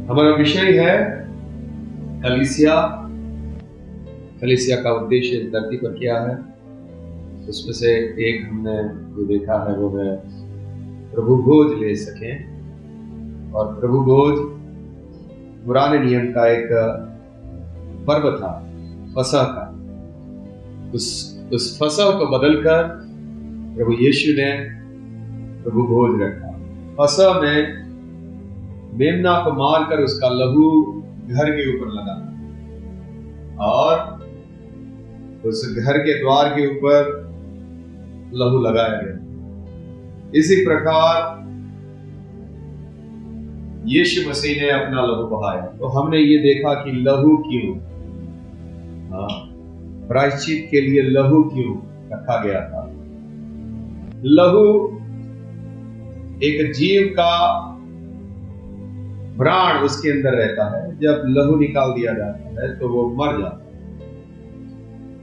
हमारा विषय है कलीसिया। कलीसिया का उद्देश्य धरती पर क्या है, उसमें से एक हमने जो देखा है वो है प्रभु भोज ले सकें। और प्रभु भोज पुराने नियम का एक पर्व था, फसह का। उस फसह को बदलकर प्रभु यीशु ने प्रभु भोज रखा। फसह में मेमना को मारकर उसका लहू घर के ऊपर लगाना और उस घर के द्वार के ऊपर लहू लगाया गया। इसी प्रकार यीशु मसीह ने अपना लहू बहाया। तो हमने ये देखा कि लहू क्यों, प्रायश्चित के लिए लहू क्यों रखा गया था। लहू एक जीव का प्राण उसके अंदर रहता है। जब लहू निकाल दिया जाता है तो वो मर जाता है।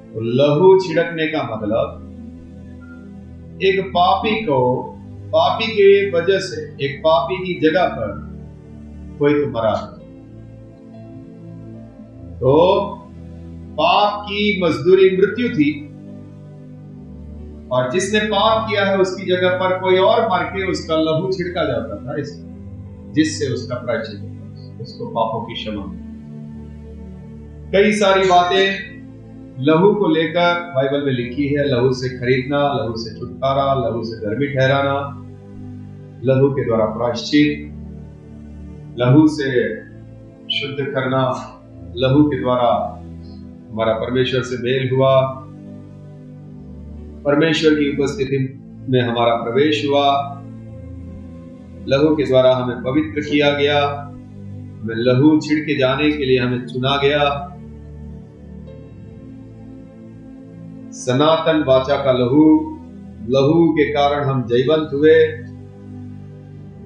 तो लहू छिड़कने का मतलब एक पापी को, पापी के वजह से, एक पापी की जगह पर कोई तो मरा है। तो पाप की मजदूरी मृत्यु थी और जिसने पाप किया है उसकी जगह पर कोई और मर के उसका लहू छिड़का जाता था, जिससे उसका प्रायश्चित होता, उसको पापों की क्षमा। कई सारी बातें लहू को लेकर बाइबल में लिखी है। लहू से खरीदना, लहू से छुटकारा, लहू से धर्मी ठहराना, लहू के द्वारा प्रायश्चित, लहू से शुद्ध करना, लहू के द्वारा हमारा परमेश्वर से मेल हुआ, परमेश्वर की उपस्थिति में हमारा प्रवेश हुआ, लहू के द्वारा हमें पवित्र किया गया, हमें लहू छिड़के जाने के लिए हमें चुना गया। सनातन वाचा का लहू, लहू के कारण हम जयवंत हुए।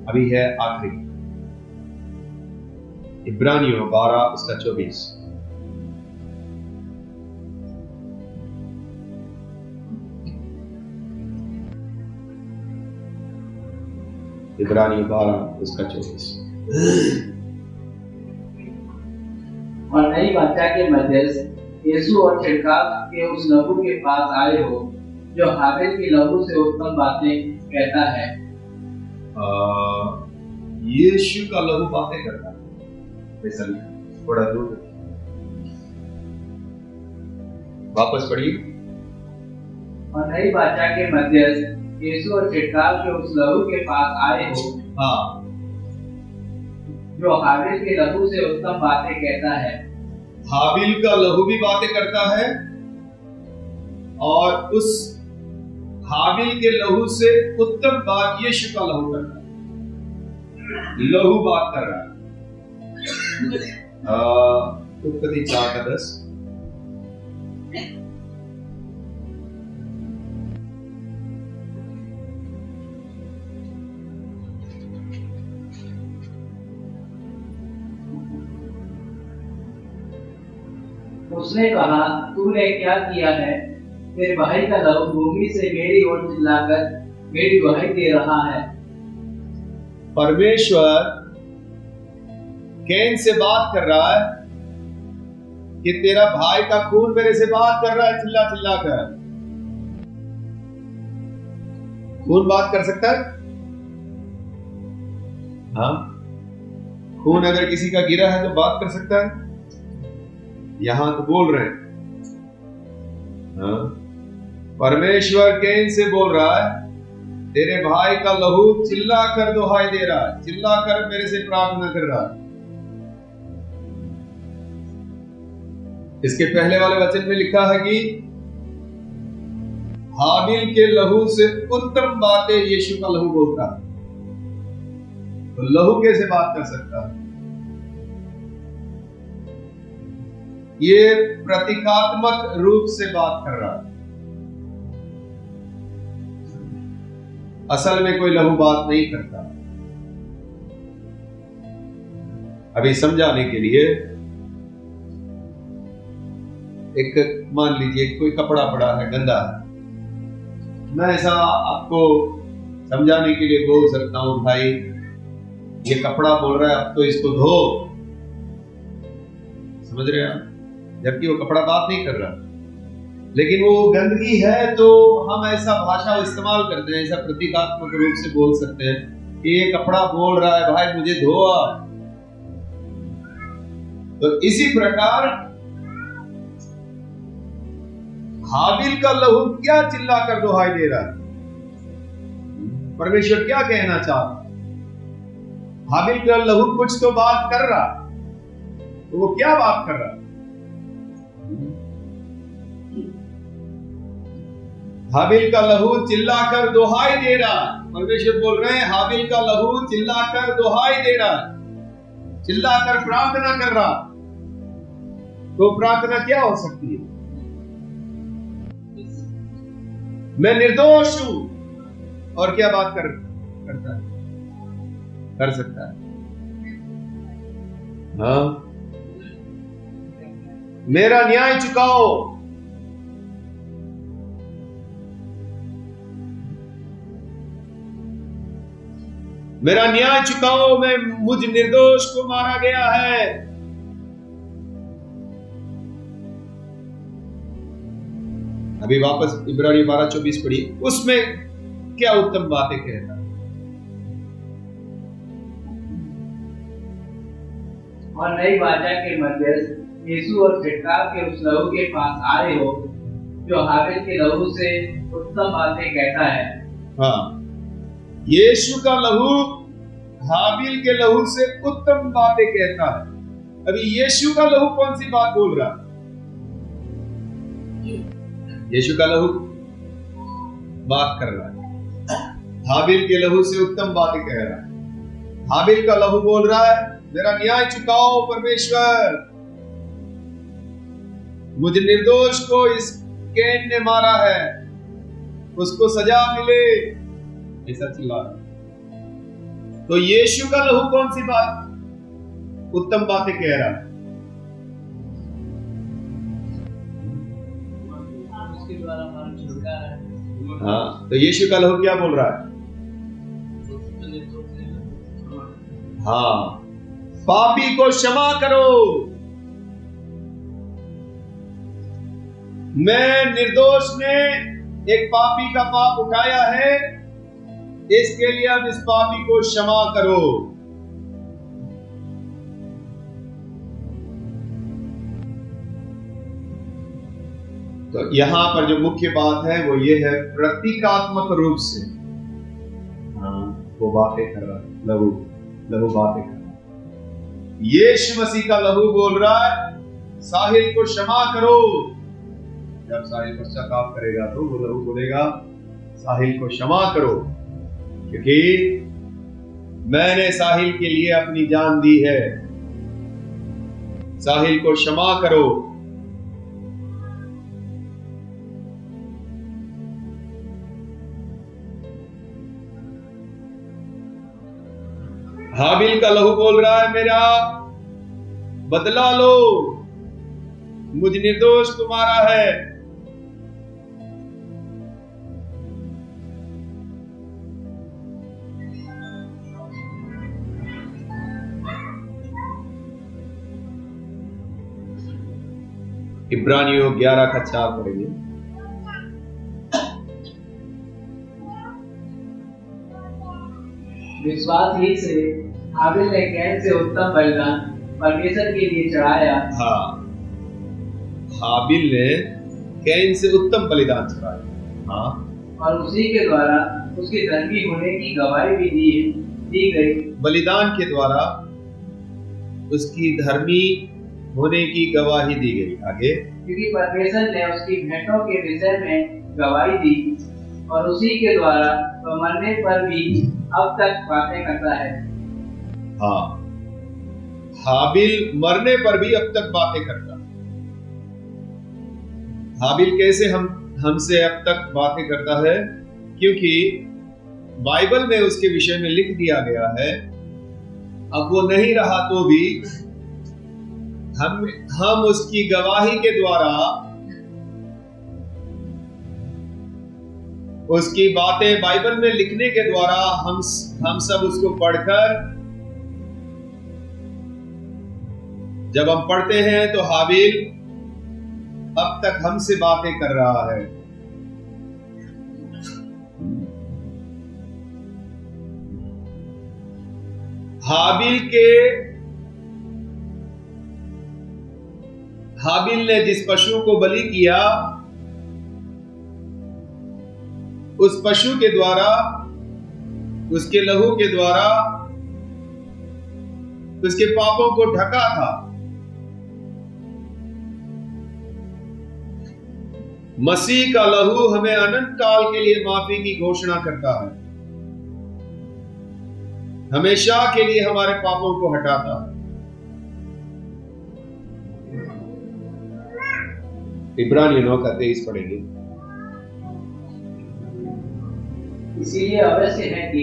अभी है आखिरी इब्रानियों 12 उसका 24। इब्रानियों 12 उसका 24। और नई वाचा के मध्यस्थ यीशु और छिड़काव के उस लहू के पास आए हो जो हाबिल के लहू से उत्तम बातें कहता है। यीशु का लहू बातें करता है। थोड़ा दूर वापस पढ़िए। और नई वाचा के मध्यस्थ यीशु और छिड़काव के उस लहू के पास आए हो जो हाबिल के लहू से उत्तम बातें कहता है। हाबिल का लहू भी बातें करता है और उस हाबिल के लहू से उत्तम बात यीशु का लहू करता है। लहू बात कर रहा है। उत्पत्ति 4:10। उसने कहा, तूने क्या किया है? तेरे भाई का लहू भूमि से मेरी ओर चिल्लाकर मेरी दुहाई दे रहा है। परमेश्वर कैन से बात कर रहा है कि तेरा भाई का खून मेरे से बात कर रहा है, चिल्ला चिल्ला कर। खून बात कर सकता है? हाँ, खून अगर किसी का गिरा है तो बात कर सकता है। यहां तो बोल रहे हैं। हाँ? परमेश्वर कैन से बोल रहा है, तेरे भाई का लहू चिल्ला कर दुहाई दे रहा है, चिल्ला कर मेरे से प्रार्थना कर रहा है। इसके पहले वाले वचन में लिखा है कि हाबिल के लहू से उत्तम बातें यीशु का लहू बोलता है। तो लहू कैसे बात कर सकता है? ये प्रतीकात्मक रूप से बात कर रहा है। असल में कोई लहू बात नहीं करता। अभी समझाने के लिए एक, मान लीजिए कोई कपड़ा पड़ा है, गंदा है। मैं ऐसा आपको समझाने के लिए बोल सकता हूं, भाई ये कपड़ा बोल रहा है अब तो इसको धो, समझ रहे हैं आप? जबकि वो कपड़ा बात नहीं कर रहा, लेकिन वो गंदगी है तो हम ऐसा भाषा इस्तेमाल करते हैं, ऐसा प्रतीकात्मक रूप से बोल सकते हैं कि ये कपड़ा बोल रहा है भाई मुझे धो। तो इसी प्रकार हाबिल का लहू क्या चिल्ला कर दुहाई दे रहा है? परमेश्वर क्या कहना चाहता? हाबिल का लहू कुछ तो बात कर रहा, तो वो क्या बात कर रहा? हाबिल का लहू चिल्लाकर दुहाई दे रहा। परमेश्वर बोल रहे हैं हाबिल का लहू चिल्लाकर दुहाई दे रहा, चिल्लाकर प्रार्थना कर रहा। तो प्रार्थना क्या हो सकती है? मैं निर्दोष हूं, और क्या बात करता है, कर सकता है? हाँ, मेरा न्याय चुकाओ। मेरा न्याय चुकाओ, मैं मुझ निर्दोष को मारा गया है। अभी वापस इब्रानी 12:24 पढ़िए, उसमें क्या उत्तम बातें कहता है। और नई वाचा के मध्यस्थ यीशु और छिड़काव के उस लहू के पास आए हो जो हाबिल के लहू से उत्तम बातें कहता है। हाँ, यीशु का लहू हाबिल के लहू से उत्तम बातें कहता है। अभी यीशु का लहू कौन सी बात बोल रहा है? यीशु का लहू बात कर रहा है, हाबिल के लहू से उत्तम बातें कह रहा है। हाबिल का लहू बोल रहा है मेरा न्याय चुकाओ परमेश्वर, मुझे निर्दोष को इस कैन ने मारा है, उसको सजा मिले, ऐसा चिल्ला रहा। तो यीशु का लहू कौन सी बात उत्तम बातें कह रहा है? हाँ, तो यीशु का लहू क्या बोल रहा है? हाँ, पापी को क्षमा करो। मैं निर्दोष ने एक पापी का पाप उठाया है, इसके लिए अब इस पापी को क्षमा करो। तो यहां पर जो मुख्य बात है वो ये है, प्रतीकात्मक रूप से वो बातें कर रहा है, लहू बातें कर रहा है। यीशु मसीह का लहू बोल रहा है साहिल को क्षमा करो। जब साहिल पश्चाताप करेगा तो वो लहू बोलेगा साहिल को क्षमा करो, क्योंकि मैंने साहिल के लिए अपनी जान दी है। साहिल को क्षमा करो। हाबिल का लहू बोल रहा है मेरा बदला लो, मुझ निर्दोष को मारा है। इब्रानियों 11:4 पढ़ेंगे। विश्वास ही से हाबिल ने कैन से उत्तम बलिदान परमेश्वर के लिए चढ़ाया। हाँ, हाबिल ने कैन से उत्तम बलिदान चढ़ाया। हाँ, और उसी के द्वारा उसके धर्मी होने की गवाही भी दी गई। बलिदान के द्वारा उसकी धर्मी होने की गवाही दी गई। आगे, क्योंकि परमेश्वर ने उसकी भेंटों के विषय में गवाही दी और उसी के द्वारा वह मरने पर भी अब तक बातें करता है। हाँ, हाबिल मरने पर भी अब तक बातें करता है। हाबिल कैसे हमसे अब तक बातें करता है? क्योंकि बाइबल में उसके विषय में लिख दिया गया है। अब वो नहीं रहा तो भी हम उसकी गवाही के द्वारा, उसकी बातें बाइबल में लिखने के द्वारा हम सब उसको पढ़कर जब हम पढ़ते हैं तो हाबिल अब तक हमसे बातें कर रहा है। हाबिल ने जिस पशु को बलि किया, उस पशु के द्वारा, उसके लहू के द्वारा उसके पापों को ढका था। मसीह का लहू हमें अनंत काल के लिए माफी की घोषणा करता है, हमेशा के लिए हमारे पापों को हटाता है। इब्रानियों 9:23 पढ़ेंगे। इसीलिए अवश्य है कि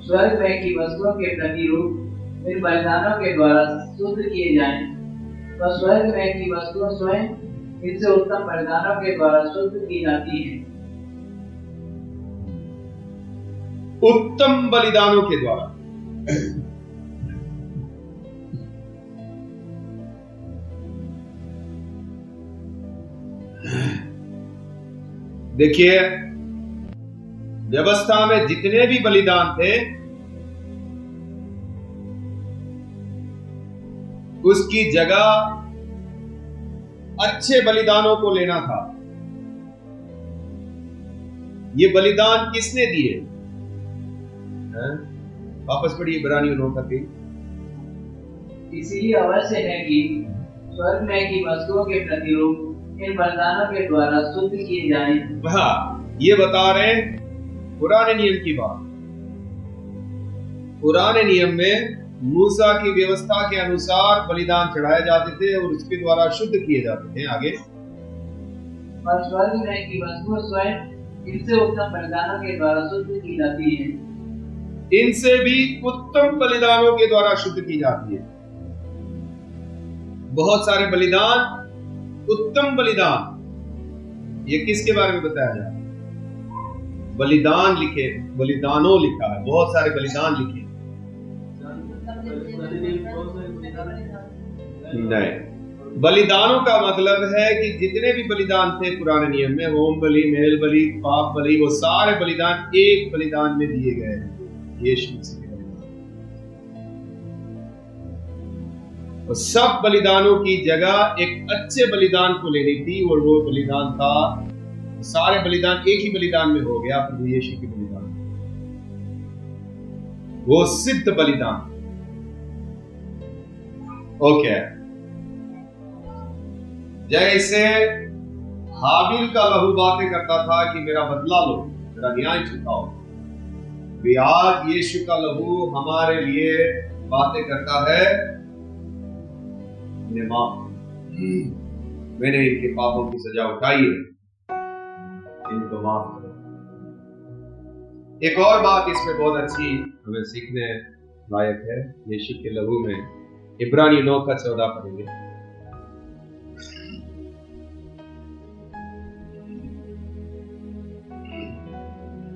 स्वर्ग में की वस्तुओं के प्रतिरूप इन बलिदानों के द्वारा शुद्ध किए जाएं, तो स्वर्ग में की वस्तुएं स्वयं इनसे उत्तम बलिदानों के द्वारा शुद्ध की जाती हैं। उत्तम बलिदानों के द्वारा। देखिए, व्यवस्था में जितने भी बलिदान थे, उसकी जगह अच्छे बलिदानों को लेना था। ये बलिदान किसने दिए? वापस पढ़िए इब्रानियों 9:23। इसीलिए अवश्य है कि स्वर्ग में की वस्तुओं के प्रतिरूप इन बलिदानों के द्वारा शुद्ध किए जाएं। हाँ, ये बता रहे हैं पुराने नियम की बात। पुराने नियम में मूसा की व्यवस्था के अनुसार बलिदान चढ़ाए जाते थे और उसके द्वारा शुद्ध किए जाते थे। आगे, और स्वर्ग में की वस्तुएं स्वयं इनसे उत्तम बलिदानों के द्वारा शुद्ध की जाती हैं। इनसे भी उत्तम बलिदानों के द्वारा शुद्ध की जाती है। बहुत सारे बलिदान, उत्तम बलिदान, ये किसके बारे में बताया जा रहा है? बलिदान लिखे, बलिदानों लिखा है, बहुत सारे बलिदान लिखे नहीं। बलिदानों का मतलब है कि जितने भी बलिदान थे पुराने नियम में, होम बलि, मेल बलि, पाप बलि, वो सारे बलिदान एक बलिदान में दिए गए हैं, यीशु मसीह के बलिदान। और सब बलिदानों की जगह एक अच्छे बलिदान को लेनी थी, और वो बलिदान था, सारे बलिदान एक ही बलिदान में हो गया, प्रभु यीशु के बलिदान, वो सिद्ध बलिदान। ओके, जैसे हाबिल का लहू बातें करता था कि मेरा बदला लो, मेरा न्याय चुकाओ, भी आज यीशु का लहू हमारे लिए बातें करता है, मैंने इनके पापों की सजा उठाई है, इनको माफ करो। एक और बात इसमें बहुत अच्छी हमें सीखने लायक है यीशु के लहू में, इब्रानियों 9:14 पढ़ेंगे।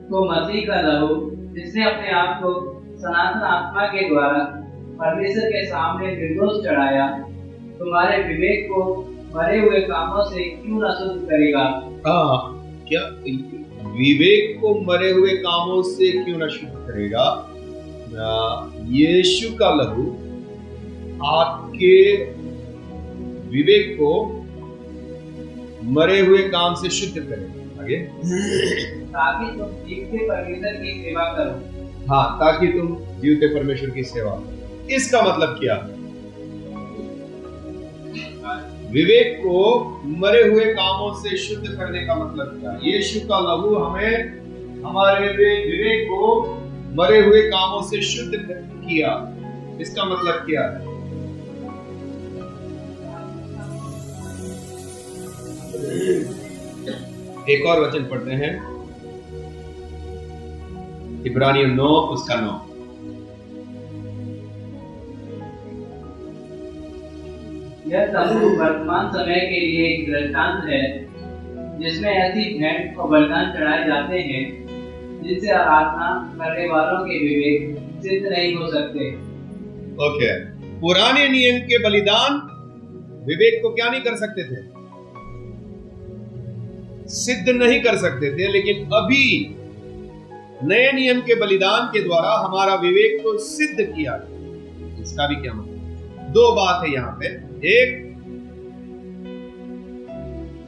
तो मसीह का लहू, जिसने अपने आप को सनातन आत्मा के द्वारा परमेश्वर के सामने निर्दोष चढ़ाया, तुम्हारे विवेक को मरे हुए कामों से क्यों न शुद्ध करेगा? क्या विवेक को मरे हुए कामों से क्यों न शुद्ध करेगा? यीशु का लहू आपके विवेक को मरे हुए काम से शुद्ध करेगा। आगे, ताकि तुम जीवते परमेश्वर की सेवा करो। हाँ, ताकि तुम जीवते परमेश्वर की सेवा करो। इसका मतलब क्या है? विवेक को मरे हुए कामों से शुद्ध करने का मतलब क्या? यीशु का लहू हमें हमारे विवेक को मरे हुए कामों से शुद्ध किया। इसका मतलब क्या है? एक और वचन पढ़ते हैं, इब्रानियों 9 उसका 9। यह लहू वर्तमान समय के लिए एक दृष्टांत है, जिसमें ऐसी भेंट और बलिदान चढ़ाए जाते हैं जिनसे आराधना करने वालों के विवेक सिद्ध नहीं हो सकते। ओके, पुराने नियम के बलिदान विवेक को क्या नहीं कर सकते थे, सिद्ध नहीं कर सकते थे। लेकिन अभी नए नियम के बलिदान के द्वारा हमारा विवेक को सिद्ध किया गया। इसका भी क्या मतलब, दो बात है यहां पे। एक,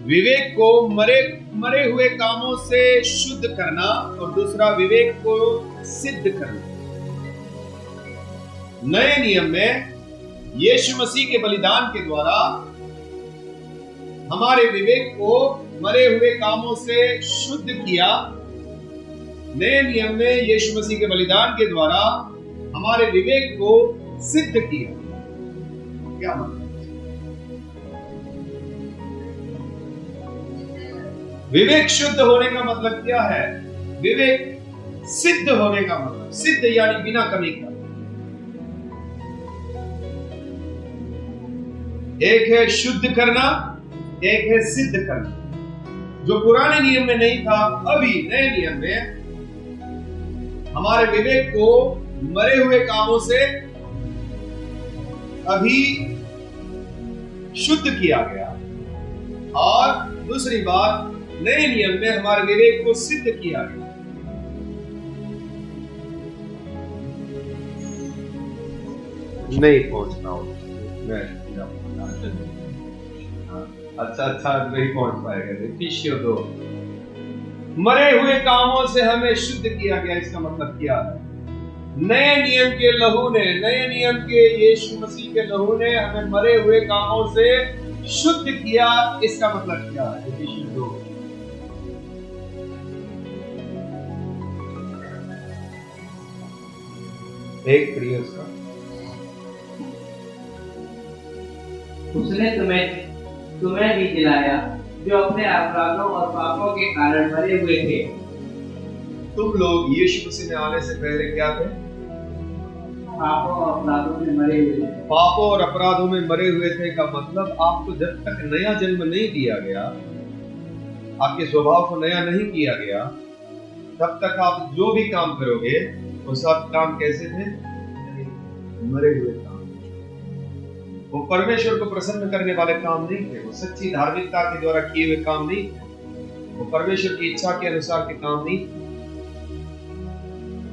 विवेक को मरे हुए कामों से शुद्ध करना, और दूसरा विवेक को सिद्ध करना। नए नियम में यीशु मसीह के बलिदान के द्वारा हमारे विवेक को मरे हुए कामों से शुद्ध किया। नए नियम में यीशु मसीह के बलिदान के द्वारा हमारे विवेक को सिद्ध किया। क्या मतलब, विवेक शुद्ध होने का मतलब क्या है? विवेक सिद्ध होने का मतलब, सिद्ध यानी बिना कमी का। एक है शुद्ध करना, एक है सिद्ध करना। जो पुराने नियम में नहीं था, अभी नए नियम में हमारे विवेक को मरे हुए कामों से अभी शुद्ध किया गया। और दूसरी बात, नए नियम में हमारे विवेक को सिद्ध किया गया। नहीं पहुंचना हो मैं अच्छा नहीं पहुंच पाएगा। फिशियो दो, मरे हुए कामों से हमें शुद्ध किया गया। इसका मतलब क्या है? नए नियम के लहू ने, नए नियम के यीशु मसीह के लहू ने हमें मरे हुए कामों से शुद्ध किया। इसका मतलब क्या है? फिशियो दो, एक प्रिय उसका, उसने तुम्हें भी जिलाया जो अपने अपराधों और पापों के कारण मरे हुए थे। तुम लोग यीशु मसीह में आने से पहले क्या थे? पापों और अपराधों में मरे हुए थे। पापों और अपराधों में मरे हुए थे का मतलब, आपको जब तक नया जन्म नहीं दिया गया, आपके स्वभाव को नया नहीं किया गया, तब तक आप जो भी काम करोगे वो सब काम कैसे थे? मरे हुए काम। वो परमेश्वर को प्रसन्न करने वाले काम नहीं थे। वो सच्ची धार्मिकता के द्वारा किए हुए काम नहीं थे। वो परमेश्वर की इच्छा के अनुसार के काम नहीं थे।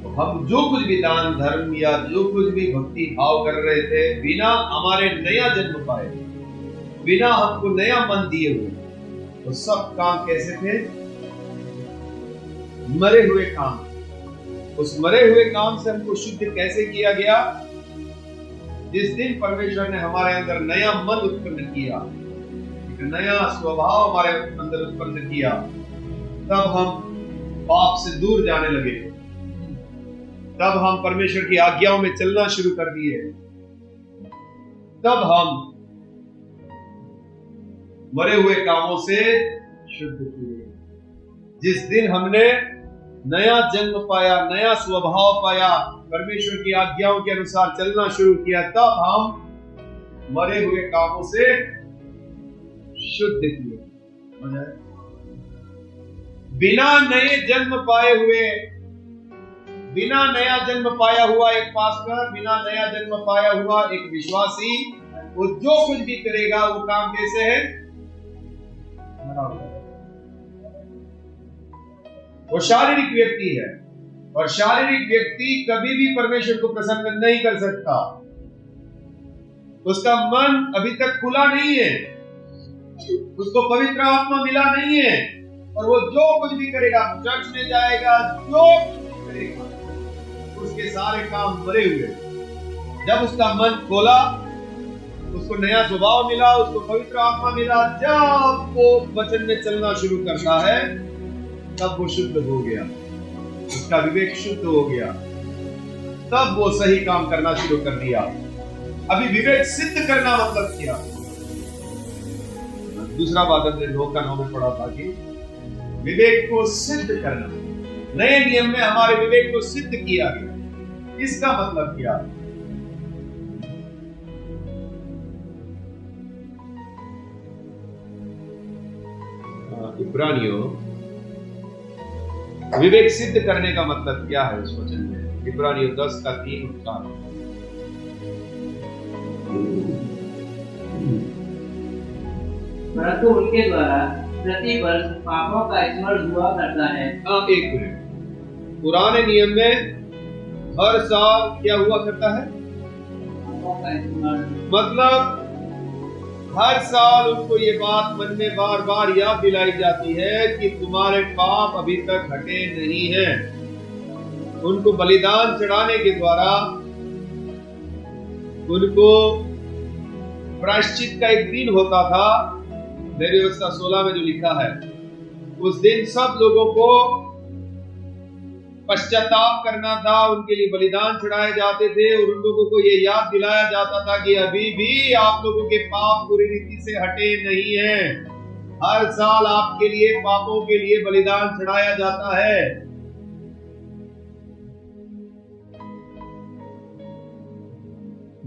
तो हम जो कुछ भी दान धर्म या जो कुछ भी भक्ति भाव कर रहे थे, बिना हमारे नया जन्म पाए, बिना हमको नया मन दिए हुए, वो सब काम कैसे थे? मरे हुए काम। उस मरे हुए काम से हमको शुद्ध कैसे किया गया? जिस दिन परमेश्वर ने हमारे अंदर नया मन उत्पन्न किया, एक नया स्वभाव हमारे अंदर उत्पन्न किया, तब हम पाप से दूर जाने लगे। तब हम परमेश्वर की आज्ञाओं में चलना शुरू कर दिए। तब हम मरे हुए कामों से शुद्ध किए। जिस दिन हमने नया जन्म पाया, नया स्वभाव पाया, परमेश्वर की आज्ञाओं के अनुसार चलना शुरू किया, तब हम मरे हुए कामों से शुद्ध किए। बिना नए जन्म पाए हुए, बिना नया जन्म पाया हुआ एक पास्टर, बिना नया जन्म पाया हुआ एक विश्वासी, वो जो कुछ भी करेगा वो काम कैसे है? वो शारीरिक व्यक्ति है, और शारीरिक व्यक्ति कभी भी परमेश्वर को प्रसन्न नहीं कर सकता। उसका मन अभी तक खुला नहीं है, उसको पवित्र आत्मा मिला नहीं है, और वो जो कुछ भी करेगा, चर्च में जाएगा, जो कुछ भी करेगा, उसके सारे काम मरे हुए। जब उसका मन खोला, उसको नया स्वभाव मिला, उसको पवित्र आत्मा मिला, जब वो वचन में चलना शुरू करता है, तब वो शुद्ध हो गया, उसका विवेक शुद्ध हो गया, तब वो सही काम करना शुरू कर दिया। अभी विवेक सिद्ध करना मतलब क्या? दूसरा बात हमने 9 में पढ़ा था कि विवेक को सिद्ध करना। नए नियम में हमारे विवेक को सिद्ध किया गया। इसका मतलब क्या? इब्रानियों, विवेक सिद्ध करने का मतलब क्या है उस वचन में? इब्रानियों 10:3-4। परंतु उनके द्वारा प्रति वर्ष पापों का स्मरण हुआ करता है। एक मिनट, पुराने नियम में हर साल क्या हुआ करता है? पापों का स्मरण, मतलब हर साल उनको ये बात मन में बार बार याद दिलाई जाती है कि तुम्हारे पाप अभी तक हटे नहीं हैं। उनको बलिदान चढ़ाने के द्वारा उनको प्रायश्चित का एक दिन होता था। लेवी व्यवस्था 16 में जो लिखा है, उस दिन सब लोगों को पश्चाताप करना था, उनके लिए बलिदान चढ़ाए जाते थे और उन लोगों को ये याद दिलाया जाता था कि अभी भी आप लोगों के पाप पूरी रीति से हटे नहीं हैं। हर साल आपके लिए पापों के लिए बलिदान चढ़ाया जाता है।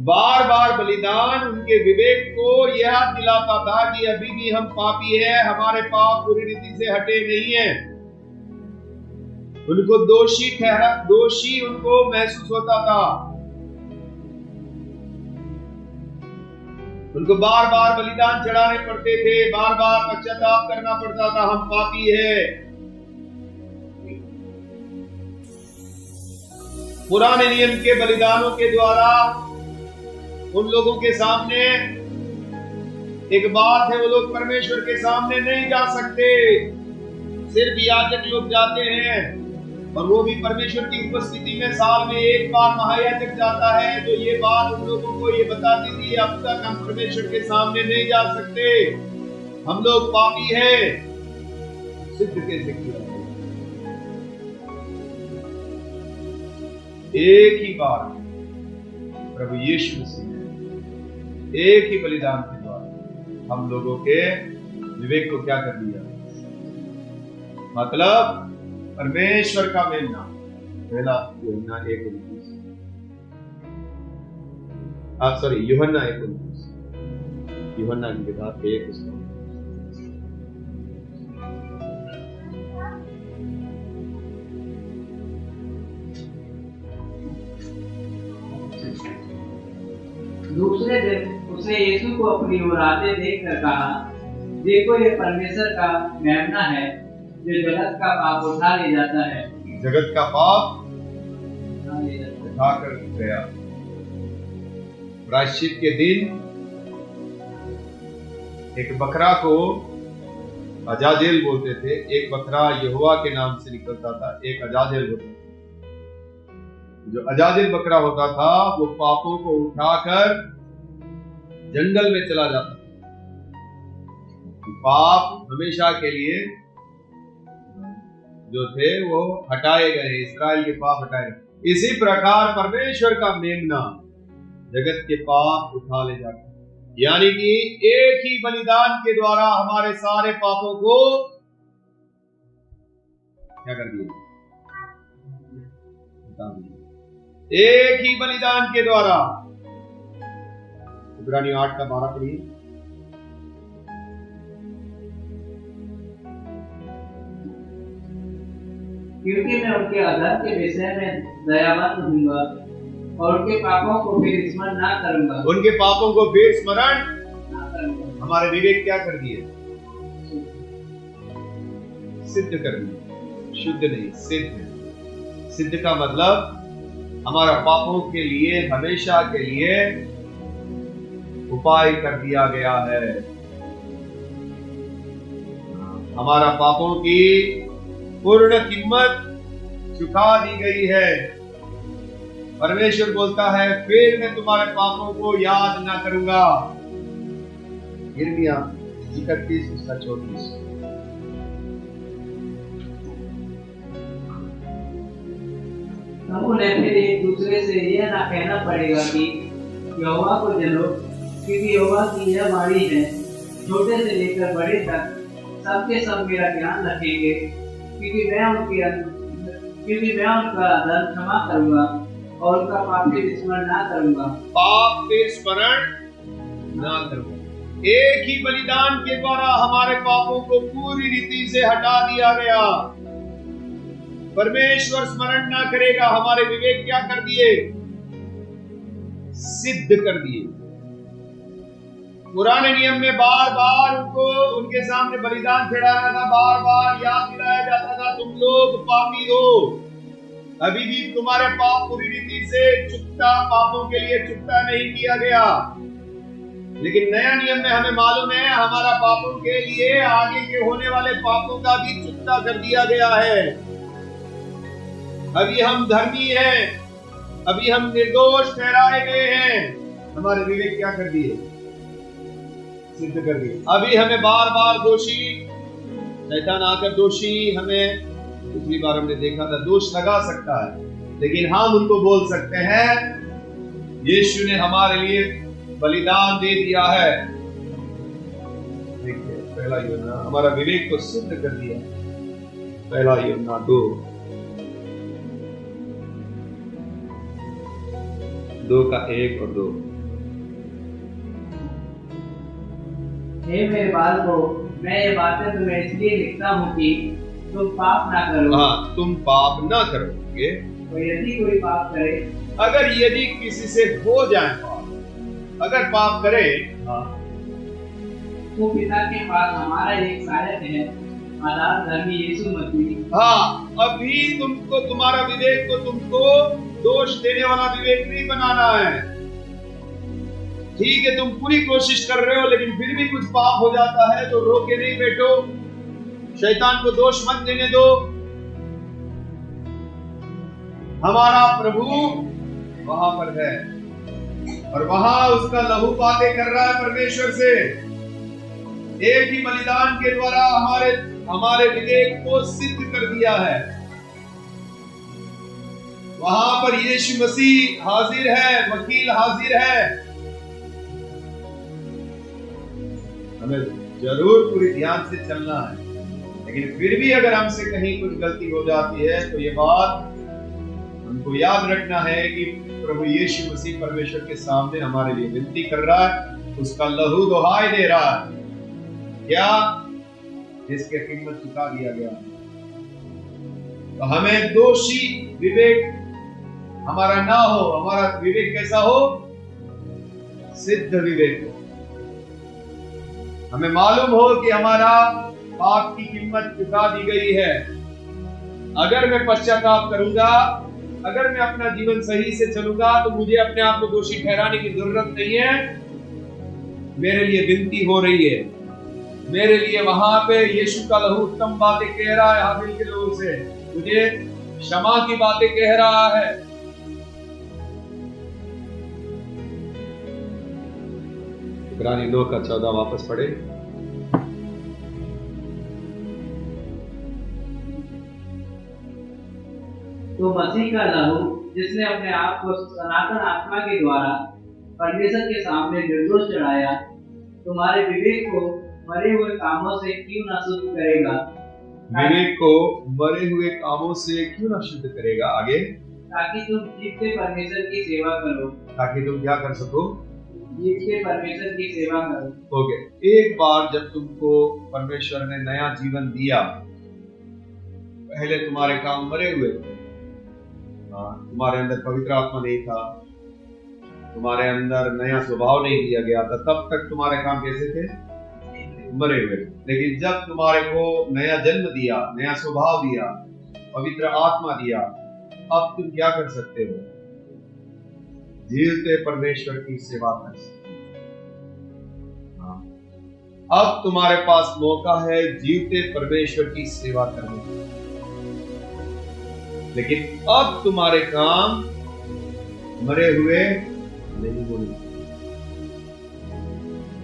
बार बार बलिदान उनके विवेक को यह दिलाता था कि अभी भी हम पापी हैं, हमारे पाप पूरी रीति से हटे नहीं हैं। उनको दोषी उनको महसूस होता था। उनको बार बार बलिदान चढ़ाने पड़ते थे, बार बार पश्चाताप करना पड़ता था, हम पापी हैं। पुराने नियम के बलिदानों के द्वारा उन लोगों के सामने एक बात है, वो लोग परमेश्वर के सामने नहीं जा सकते, सिर्फ याजक लोग जाते हैं, और वो भी परमेश्वर की उपस्थिति में साल में एक बार महायाजक जाता है। तो ये बात उन लोगों को ये बताती थी, अब तक हम परमेश्वर के सामने नहीं जा सकते, हम लोग पापी हैं। सिद्ध कैसे किया? एक ही बार प्रभु यीशु मसीह ने एक ही बलिदान के द्वारा हम लोगों के विवेक को क्या कर दिया? मतलब परमेश्वर का मेलना। पहला यूहन्ना 1:29, यूहन्ना 1:29, यूहन्ना की किताब 1:29। दूसरे दिन उसने यीशु को अपनी ओर आते देखकर कहा, देखो ये परमेश्वर का मेमना है जो जगत का पाप उठा ले जाता है। जगत का पाप उठा कर गया। प्रायश्चित के दिन एक बकरा को अजाजेल बोलते थे। एक बकरा यहोवा के नाम से निकलता था, एक अजाजेल होता था। जो अजाजेल बकरा होता था वो पापों को उठाकर जंगल में चला जाता था। पाप हमेशा के लिए जो थे वो हटाए गए, इस्राएल के पाप हटाए गए। इसी प्रकार परमेश्वर का मेमना जगत के पाप उठा ले जाता है, यानी कि एक ही बलिदान के द्वारा हमारे सारे पापों को क्या कर दिया? एक ही बलिदान के द्वारा। इब्रानियों 8:12 पढ़िए। क्योंकि मैं उनके अधर्म के विषय में दयावान रहूंगा और उनके पापों को फिर स्मरण ना करूंगा। उनके पापों को फिर स्मरण ना करूंगा। हमारे विवेक क्या कर दिए? सिद्ध कर दिए। शुद्ध नहीं, सिद्ध। सिद्ध का मतलब हमारा पापों के लिए हमेशा के लिए उपाय कर दिया गया है। हमारा पापों की पूर्ण कीमत चुका दी गई है। परमेश्वर बोलता है फिर मैं तुम्हारे पापों को याद ना करूंगा। यिर्मयाह 31:34। उन्हें फिर एक दूसरे से यह ना कहना पड़ेगा कि यहोवा को जलो, क्योंकि यहोवा की यह वाणी है, छोटे से लेकर बड़े तक सबके सब मेरा ध्यान रखेंगे, क्योंकि मैं उनका अधर्म क्षमा करूंगा और उनका पाप फिर स्मरण ना करूंगा। पाप फिर स्मरण ना करूंगा। एक ही बलिदान के द्वारा हमारे पापों को पूरी रीति से हटा दिया गया। परमेश्वर स्मरण ना करेगा। हमारे विवेक क्या कर दिए? सिद्ध कर दिए। पुराने नियम में बार बार उनको उनके सामने बलिदान चढ़ाना था, बार बार याद दिलाया जाता था तुम लोग पापी हो। अभी भी तुम्हारे पाप पूरी रीति से चुकता, पापों के लिए चुकता नहीं किया गया। लेकिन नया नियम में हमें मालूम है हमारा पापों के लिए आगे के होने वाले पापों का भी चुकता कर दिया गया है। अभी हम धर्मी हैं, अभी हम निर्दोष ठहराए गए हैं। हमारे विवेक क्या कर दिए? सिद्ध कर दिए। अभी हमें बार बार दोषी, शैतान आकर दोषी, हमें पिछली बार हमने देखा था दोष लगा सकता है, लेकिन हम उनको बोल सकते हैं यीशु ने हमारे लिए बलिदान दे दिया है। देखिए पहला यूहन्ना हमारा विवेक को सिद्ध कर दिया। पहला यूहन्ना 2:1 और 2। हे मेरे बालकों, मैं ये बातें तुम्हें इसलिए लिखता हूँ कि तुम पाप ना करो। हाँ, तुम पाप ना करोगे। और यदि कोई पाप करे, अगर यदि किसी से हो जाए पाप, अगर पाप करे, हाँ, तो पिता के पास हमारा एक सहायक है, आधार धर्मी यीशु मसीह। हाँ, अभी तुमको तुम्हारा विवेक को तुमको दोष देने वाला विवेक नहीं बनाना है। ठीक है, तुम पूरी कोशिश कर रहे हो, लेकिन फिर भी कुछ पाप हो जाता है तो रो के नहीं बैठो, शैतान को दोष मत देने दो। हमारा प्रभु वहां पर है और वहां उसका लहू बातें कर रहा है परमेश्वर से। एक ही बलिदान के द्वारा हमारे विवेक को सिद्ध कर दिया है। वहां पर यीशु मसीह हाजिर है, वकील हाजिर है। हमें जरूर पूरी ध्यान से चलना है, लेकिन फिर भी अगर हमसे कहीं कुछ गलती हो जाती है तो ये बात हमको याद रखना है कि प्रभु यीशु मसीह परमेश्वर के सामने हमारे लिए विनती कर रहा है, उसका लहू दुहाई दे रहा है। क्या? जिसके कीमत चुका दिया गया। तो हमें दोषी विवेक हमारा ना हो। हमारा विवेक कैसा हो? सिद्ध विवेक हो। हमें मालूम हो कि हमारा पाप की कीमत चुका दी गई है। अगर मैं पश्चाताप करूंगा, अगर मैं अपना जीवन सही से चलूंगा, तो मुझे अपने आप को दोषी ठहराने की जरूरत नहीं है। मेरे लिए विनती हो रही है, मेरे लिए वहां पे यीशु का लहू उत्तम बातें कह रहा है। हाबिल के लहू से मुझे क्षमा की बातें कह रहा है। इब्रानी 9:14 वापस पढ़े। तो मसीह का लहू, जिसने अपने आप को सनातन आत्मा के द्वारा परमेश्वर के सामने निर्दोष चढ़ाया, तुम्हारे विवेक को मरे हुए कामों से क्यों न शुद्ध करेगा? विवेक को मरे हुए कामों से क्यों न शुद्ध करेगा? आगे, ताकि तुम जीवते परमेश्वर की सेवा करो। ताकि तुम क्या कर सको? जीवते परमेश्वर की सेवा करो। ओके, एक बार जब तुमको परमेश्वर ने नया जीवन दिया, पहले तुम्हारे काम मरे हुए थे। तुम्हारे अंदर पवित्र आत्मा नहीं था, तुम्हारे अंदर नया स्वभाव नहीं दिया गया था, तब तक तुम्हारे काम कैसे थे? मरे हुए। लेकिन जब तुम्हारे को नया जन्म दिया, नया स्वभाव दिया, पवित्र आत्मा दिया, अब तुम क्या कर सकते हो? जीवते परमेश्वर की सेवा कर सकते हो। अब तुम्हारे पास मौका है जीवते परमेश्वर की सेवा करने का। लेकिन अब तुम्हारे काम मरे हुए नहीं होंगे।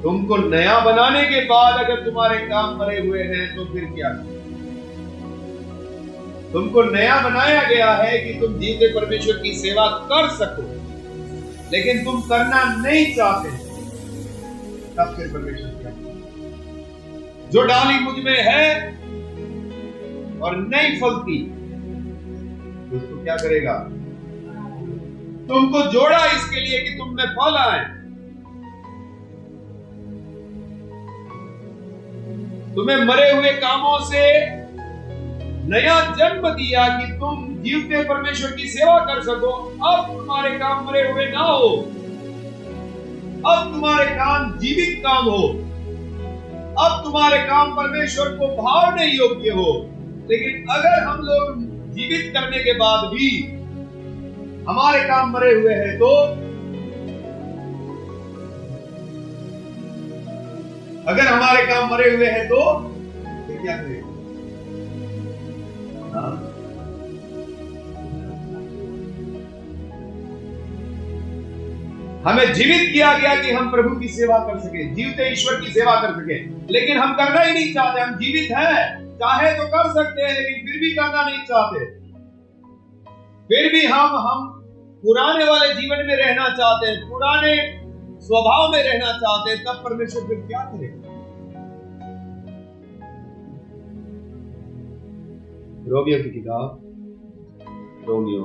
तुमको नया बनाने के बाद अगर तुम्हारे काम मरे हुए हैं तो फिर क्या करें? तुमको नया बनाया गया है कि तुम जीवते परमेश्वर की सेवा कर सको, लेकिन तुम करना नहीं चाहते, तब फिर परमेश्वर क्या करें? जो डाली मुझ में है और नहीं फलती, उसको क्या करेगा? तुमको जोड़ा इसके लिए कि तुम में फल आए। तुम्हें मरे हुए कामों से नया जन्म दिया कि तुम जीवते परमेश्वर की सेवा कर सको। अब तुम्हारे काम मरे हुए ना हो, अब तुम्हारे काम जीवित काम हो, अब तुम्हारे काम परमेश्वर को भावने योग्य हो। लेकिन अगर हम लोग जीवित करने के बाद भी हमारे काम मरे हुए हैं तो अगर हमारे काम मरे हुए हैं तो फिर क्या करें? हमें जीवित किया गया कि हम प्रभु की सेवा कर सके, जीवते ईश्वर की सेवा कर सके, लेकिन हम करना ही नहीं चाहते। हम जीवित हैं, चाहे तो कर सकते हैं, लेकिन फिर भी करना नहीं चाहते। फिर भी हम पुराने वाले जीवन में रहना चाहते हैं, पुराने स्वभाव में रहना चाहते हैं। तब परमेश्वर फिर क्या करे? रोमियो की किताब, रोमियो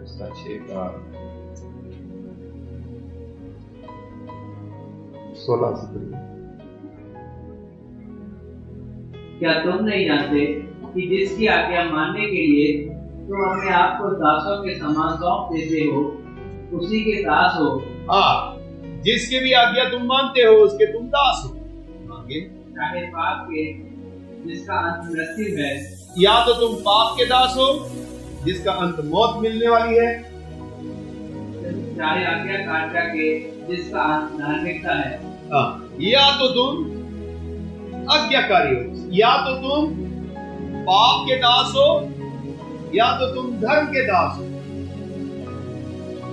6 का 16 से पढ़िए। क्या तुम नहीं जानते कि जिसकी आज्ञा मानने के लिए तुम अपने आप को दासों के समान सौंप देते हो, उसी के दास हो। जिसकी भी आज्ञा तुम मानते हो उसके तुम दास हो। आगे, चाहे पाप के जिसका अंत मृत्यु है, या तो तुम पाप के दास हो जिसका अंत मौत मिलने वाली है, चाहे आज्ञाकारिता के जिसका अंत धार्मिकता है। या तो तुम आज्ञाकारी हो, या तो तुम पाप के दास हो, या तो तुम धर्म के दास हो।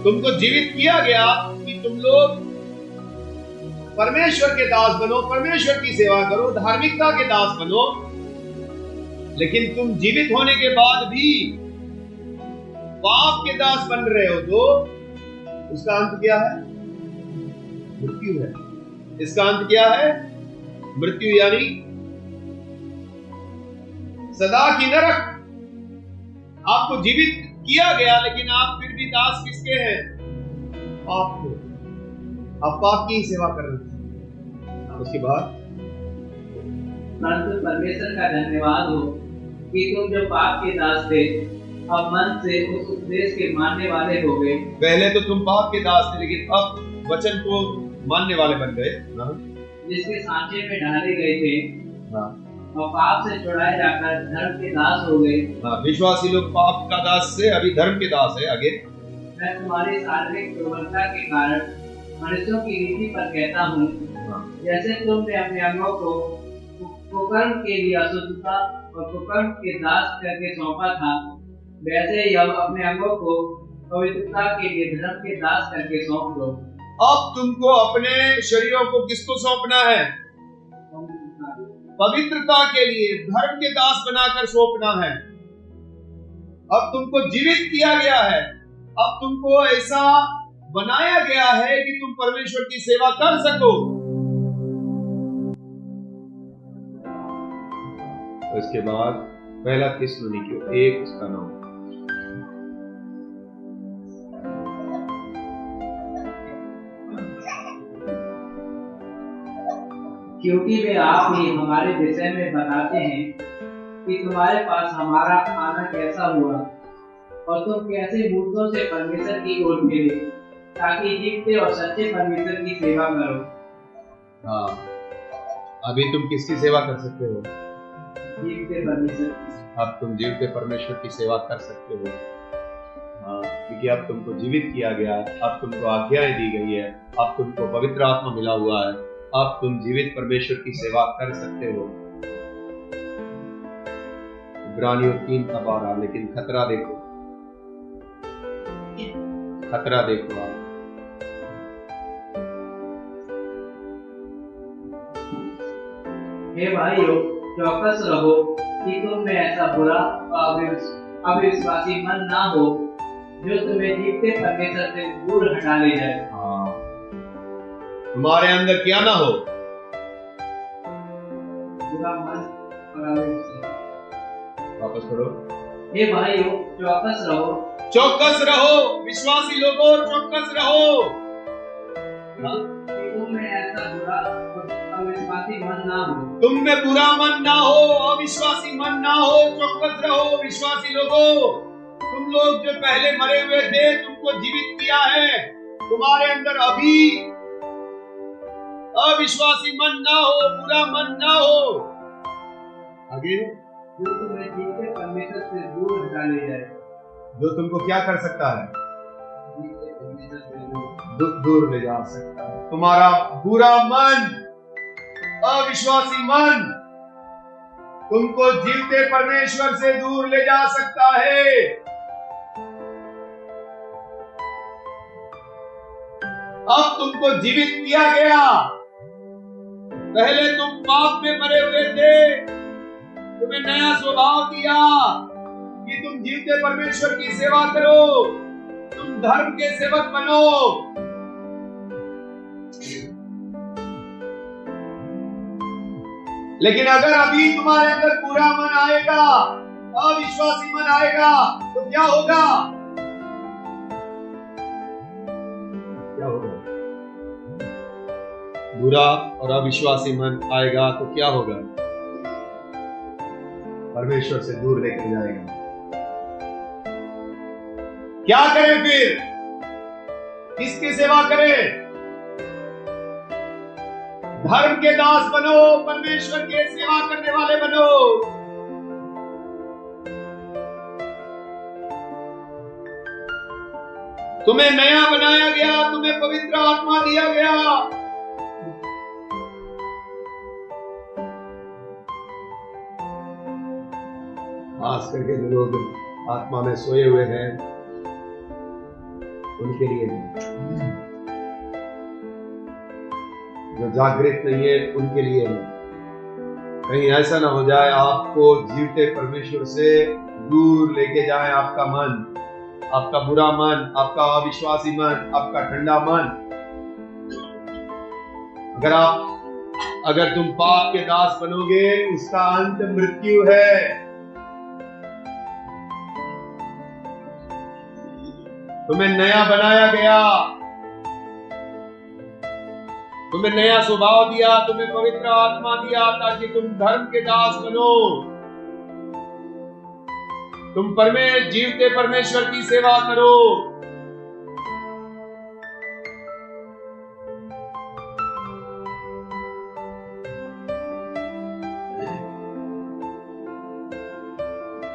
तुमको जीवित किया गया कि तुम लोग परमेश्वर के दास बनो, परमेश्वर की सेवा करो, धार्मिकता के दास बनो। लेकिन तुम जीवित होने के बाद भी पाप के दास बन रहे हो तो उसका अंत क्या है? मृत्यु है। इसका अंत क्या है? मृत्यु, यानी सदा की नरक। आपको जीवित किया गया, लेकिन आप फिर भी दास किसके हैं? पाप के। आप पाप की सेवा कर रहे हैं। उसके बाद परंतु परमेश्वर का धन्यवाद हो कि तुम जो पाप के दास थे, अब मन से उस उपदेश के मानने वाले हो गए। पहले तो तुम पाप के दास थे, लेकिन अब वचन को मानने वाले बन गए। जिसके सांचे में डाले गए थे और पाप से छुड़ाए जाकर धर्म के दास हो गए। विश्वासी लोग पाप का दास से अभी धर्म के दास है। आगे, मैं तुम्हारी शारीरिक दुर्बलता के कारण मनुष्यों की रीति पर कहता हूँ, जैसे तुमने अपने अंगों को कुकर्म के लिए अशुद्धता और कुकर्म के दास करके सौंपा था, वैसे ही अब अपने अंगों को पवित्रता के लिए धर्म के दास करके सौंप दो। अब तुमको अपने शरीरों को किसको सौंपना है? पवित्रता के लिए धर्म के दास बनाकर सौंपना है। अब तुमको जीवित किया गया है, अब तुमको ऐसा बनाया गया है कि तुम परमेश्वर की सेवा कर सको। इसके बाद पहला थिस्सलुनीकियों 1:9। क्योंकि वे आप ही हमारे विषय में बताते हैं कि तुम्हारे पास हमारा आना कैसा हुआ और तुम कैसे मूर्तों से परमेश्वर की ओर फिरे, ताकि जीवते और सच्चे परमेश्वर की सेवा करो। अभी तुम किसकी सेवा कर सकते हो? जीवते परमेश्वर। अब तुम जीवते परमेश्वर की सेवा कर सकते हो। क्योंकि अब तुमको जीवित किया गया, अब तुमको आज्ञाएं दी गई है, अब तुमको पवित्र आत्मा मिला हुआ है, अब तुम जीवित परमेश्वर की सेवा कर सकते हो। इब्रानियों 3 का 12। लेकिन खतरा देखो, खतरा देखो आप। हे भाइयों, चौकस रहो कि तुम में ऐसा बुरा अविश्वासी मन ना हो जो तुम्हें जीवते परमेश्वर से दूर हटा ले जाए। तुम्हारे अंदर क्या ना हो? बुरा मन और अविश्वास। वापस पढ़ो। हे भाइयों, चौकस रहो। चौकस रहो, विश्वासी लोगों, चौकस रहो। तुम में ऐसा बुरा अविश्वासी मन ना हो। तुम में बुरा मन ना हो, अविश्वासी मन ना हो। चौकस रहो विश्वासी लोगों। तुम लोग जो पहले मरे हुए थे, तुमको जीवित किया है। तुम्हारे अंदर अभी अविश्वासी मन ना हो, बुरा मन ना हो। आगे, जो तुम्हें जीते परमेश्वर से दूर हटा ले जाए। जो तुमको क्या कर सकता है? जीते परमेश्वर से दूर ले जा सकता है। तुम्हारा बुरा मन, अविश्वासी मन तुमको जीवते परमेश्वर से दूर ले जा सकता है। अब तुमको जीवित किया गया। पहले तुम पाप में मरे हुए थे, तुम्हें नया स्वभाव दिया कि तुम जीवते परमेश्वर की सेवा करो, तुम धर्म के सेवक बनो। लेकिन अगर अभी तुम्हारे अंदर बुरा मन आएगा, अविश्वासी मन आएगा, तो क्या होगा? क्या होगा? बुरा और अविश्वासी मन आएगा तो क्या होगा? परमेश्वर से दूर लेकर जाएगा। क्या करें फिर? किसकी सेवा करें? धर्म के दास बनो, परमेश्वर के सेवा करने वाले बनो। तुम्हें नया बनाया गया, तुम्हें पवित्र आत्मा दिया गया। खास करके जो लोग आत्मा में सोए हुए हैं उनके लिए, जो जागृत नहीं है उनके लिए नहीं। कहीं ऐसा ना हो जाए आपको जीवते परमेश्वर से दूर लेके जाए आपका मन, आपका बुरा मन, आपका अविश्वासी मन, आपका ठंडा मन। अगर तुम पाप के दास बनोगे, उसका अंत मृत्यु है। तुम्हें नया बनाया गया, तुम्हें नया स्वभाव दिया, तुम्हें पवित्र आत्मा दिया ताकि तुम धर्म के दास बनो, तुम जीवते परमेश्वर की सेवा करो।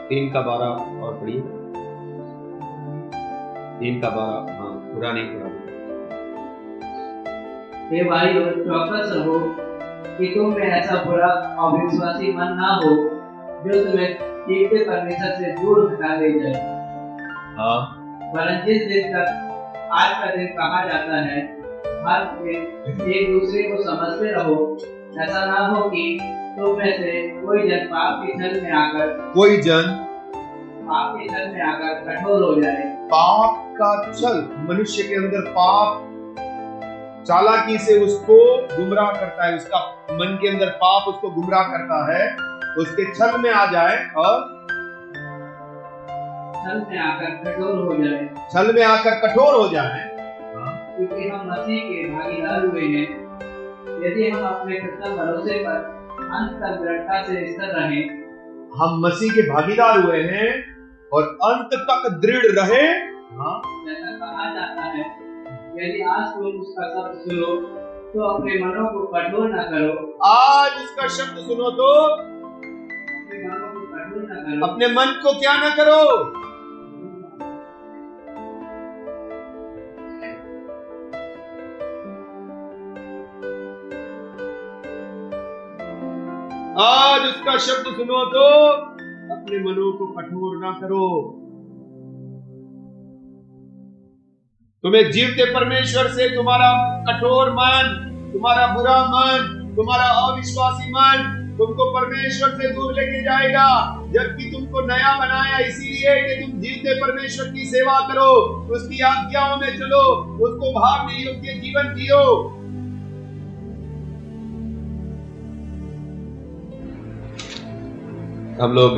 तीन का 12 और पढ़िए। 3 का 12, हाँ पूरा नहीं पढ़ा। हे भाइयों, चौकस रहो कि तुम में ऐसा बुरा और विश्वासी मन ना हो जो तुम्हें जीवते परमेश्वर से दूर हटा ले जाए। हाँ। वरन जिस दिन तक आज का दिन कहा जाता है, हर दिन एक दूसरे को समझते रहो, ऐसा ना हो कि तुम में से कोई जन पाप के छल में आकर कठोर हो जाए। पाप का छल, मनुष्य के अंदर पाप चालाकी से उसको गुमराह करता है, उसका मन के अंदर पाप उसको गुमराह करता है, उसके छल में आ जाए और छल में आकर कठोर हो जाए। क्योंकि हम मसीह के भागीदार हुए हैं। यदि हम अपने कृत्रिम भरोसे पर अंत तक दृढ़ता से स्थिर रहें, हम मसीह के भागीदार हुए हैं और अंत तक दृढ़ रहे। जैसा कहा जाता है, यदि आज तुम उसका शब्द सुनो तो अपने मनों को कठोर न करो। आज उसका शब्द सुनो तो अपने मन को क्या न करो। आज उसका शब्द सुनो तो अपने मनों को कठोर ना करो। तुम्हें जीवते परमेश्वर से तुम्हारा कठोर मन, तुम्हारा बुरा मन, तुम्हारा अविश्वासी मन तुमको परमेश्वर से दूर लेके जाएगा, जबकि तुमको नया बनाया इसीलिए कि तुम जीवते परमेश्वर की सेवा करो, उसकी आज्ञाओं में चलो, उसको भागने योग्य जीवन जियो। हम लोग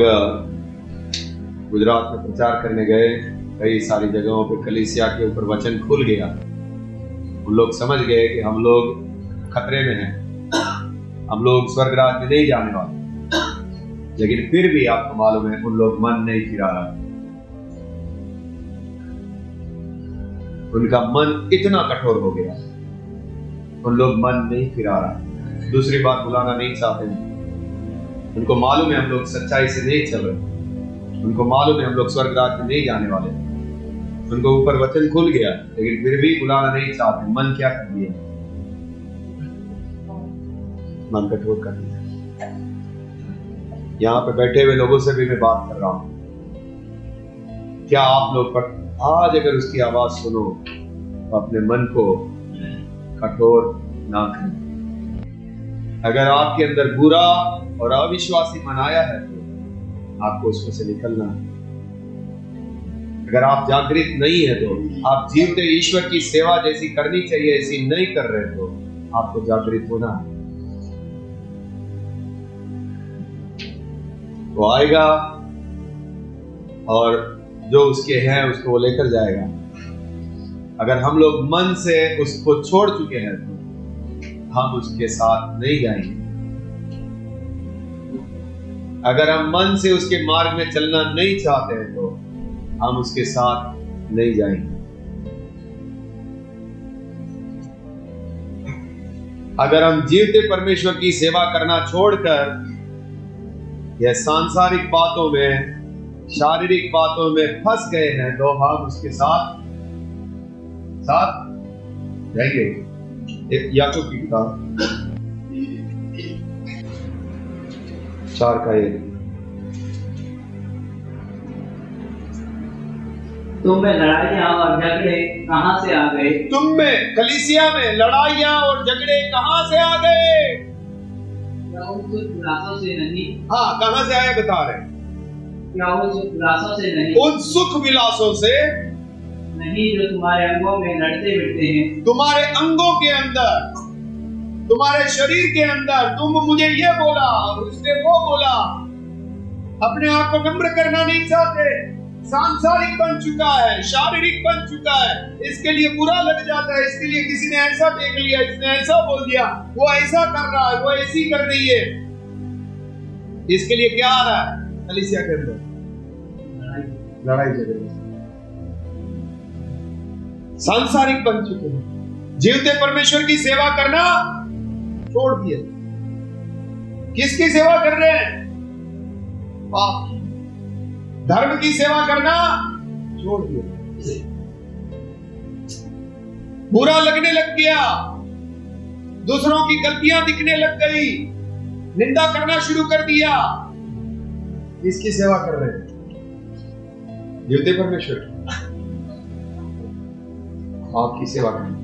गुजरात में प्रचार करने गए, कई सारी जगहों पे कलीसिया के ऊपर वचन खुल गया। उन लोग समझ गए कि हम लोग खतरे में हैं, हम लोग स्वर्ग राज्य में नहीं जाने वाले। लेकिन फिर भी आपको मालूम है उन लोग मन नहीं फिरा रहा। उनका मन इतना कठोर हो गया, उन लोग मन नहीं फिरा रहा, दूसरी बार बुलाना नहीं चाहते। उनको मालूम है हम लोग सच्चाई से नहीं चल रहे, उनको मालूम है हम लोग स्वर्ग राज्य में नहीं जाने वाले, उनको ऊपर वचन खुल गया, लेकिन फिर भी बुलाना नहीं चाहते। मन क्या कर दिया? मन कठोर कर दिया। यहाँ पे बैठे हुए लोगों से भी मैं बात कर रहा हूं, क्या आप लोग आज अगर उसकी आवाज सुनो तो अपने मन को कठोर ना करें। अगर आपके अंदर बुरा और अविश्वासी मन आया है तो आपको उसमें से निकलना है। अगर आप जागृत नहीं है तो आप जीवते ईश्वर की सेवा जैसी करनी चाहिए ऐसी नहीं कर रहे तो आपको जागृत होना है। वो आएगा और जो उसके हैं उसको वो लेकर जाएगा। अगर हम लोग मन से उसको छोड़ चुके हैं तो हम उसके साथ नहीं जाएंगे। अगर हम मन से उसके मार्ग में चलना नहीं चाहते हैं तो हम उसके साथ नहीं जाएंगे। अगर हम जीवते परमेश्वर की सेवा करना छोड़कर यह सांसारिक बातों में, शारीरिक बातों में फंस गए हैं तो हम उसके साथ जाएंगे। याकूब की किताब 4:1। तुम में लड़ाइयाँ और झगड़े कहाँ से आ गए? तुम में, कलीसिया में लड़ाइयाँ और झगड़े कहाँ से आ गए? क्या उन सुख विलासों से नहीं? हाँ, कहाँ से आए बता रहे? क्या उन सुख विलासों से नहीं? उन सुख विलासों से नहीं जो तुम्हारे अंगों में लड़ते भिड़ते हैं। तुम्हारे अंगों के अंदर, तुम्हारे शरीर के अंदर तुम मुझे ये बोला और उसने वो बोला, अपने आप को नम्र करना नहीं चाहते, सांसारिक बन चुका है, शारीरिक बन चुका है, इसके लिए बुरा लग जाता है, इसके लिए किसी ने ऐसा देख लिया, इसने ऐसा बोल दिया, वो ऐसा कर रहा है, वो ऐसी कर रही है, इसके लिए क्या आ रहा है कलीसिया के अंदर? लड़ाई झगड़े, सांसारिक बन चुके हैं। जीवते परमेश्वर की सेवा करना छोड़ दिए। किसकी सेवा कर रहे हैं? पाप की। धर्म की सेवा करना छोड़ दिया। बुरा लगने लग गया, दूसरों की गलतियां दिखने लग गई, निंदा करना शुरू कर दिया। किसकी सेवा कर रहे हैं? जीवते परमेश्वर की। आपकी सेवा करनी।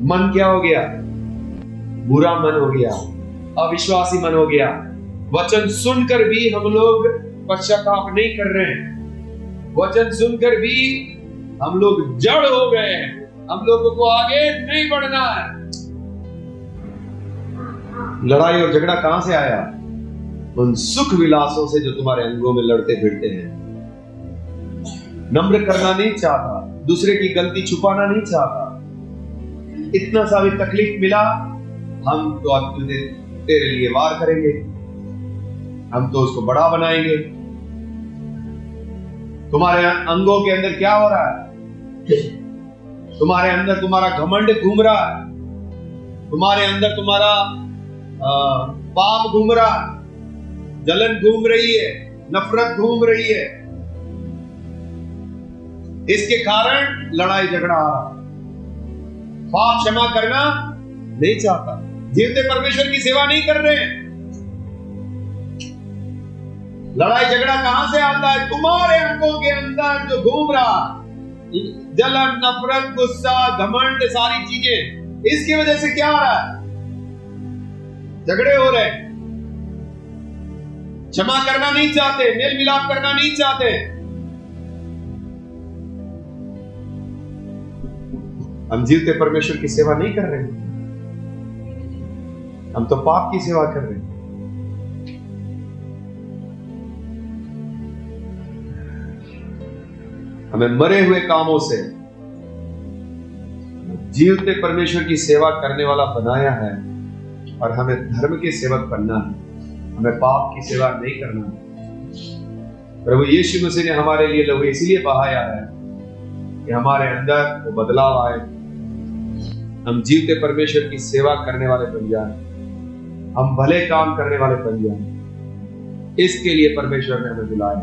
मन क्या हो गया? बुरा मन हो गया, अविश्वासी मन हो गया। वचन सुनकर भी हम लोग पश्चाताप नहीं कर रहे हैं, वचन सुनकर भी हम लोग जड़ हो गए हैं, हम लोगों को आगे नहीं बढ़ना है। लड़ाई और झगड़ा कहां से आया? उन सुख विलासों से जो तुम्हारे अंगों में लड़ते भिड़ते हैं। नम्र करना नहीं चाहता, दूसरे की गलती छुपाना नहीं चाहता। इतना सा भी तकलीफ मिला, हम तो अब तुझे तेरे लिए वार करेंगे, हम तो उसको बड़ा बनाएंगे। तुम्हारे अंगों के अंदर क्या हो रहा है? तुम्हारे अंदर तुम्हारा घमंड घूम रहा है, तुम्हारे अंदर तुम्हारा पाप घूम रहा है, जलन घूम रही है, नफरत घूम रही है। इसके कारण लड़ाई झगड़ा आ रहा है। पाप क्षमा करना नहीं चाहता, जीवते परमेश्वर की सेवा नहीं कर रहे हैं। लड़ाई झगड़ा कहां से आता है? तुम्हारे अंगों के अंदर जो घूम रहा, जलन, नफरत, गुस्सा, घमंड, सारी चीजें, इसकी वजह से क्या आ रहा है? झगड़े हो रहे हैं। क्षमा करना नहीं चाहते, मेल मिलाप करना नहीं चाहते। हम जीवते परमेश्वर की सेवा नहीं कर रहे हैं, हम तो पाप की सेवा कर रहे हैं। हमें मरे हुए कामों से जीवते परमेश्वर की सेवा करने वाला बनाया है और हमें धर्म के सेवक बनना है, हमें पाप की सेवा नहीं करना है। प्रभु यीशु मसीह ने हमारे लिए लहू इसलिए बहाया है कि हमारे अंदर वो बदलाव आए, हम जीवते परमेश्वर की सेवा करने वाले बन जाए, हम भले काम करने वाले बन जाए। इसके लिए परमेश्वर ने हमें बुलाया।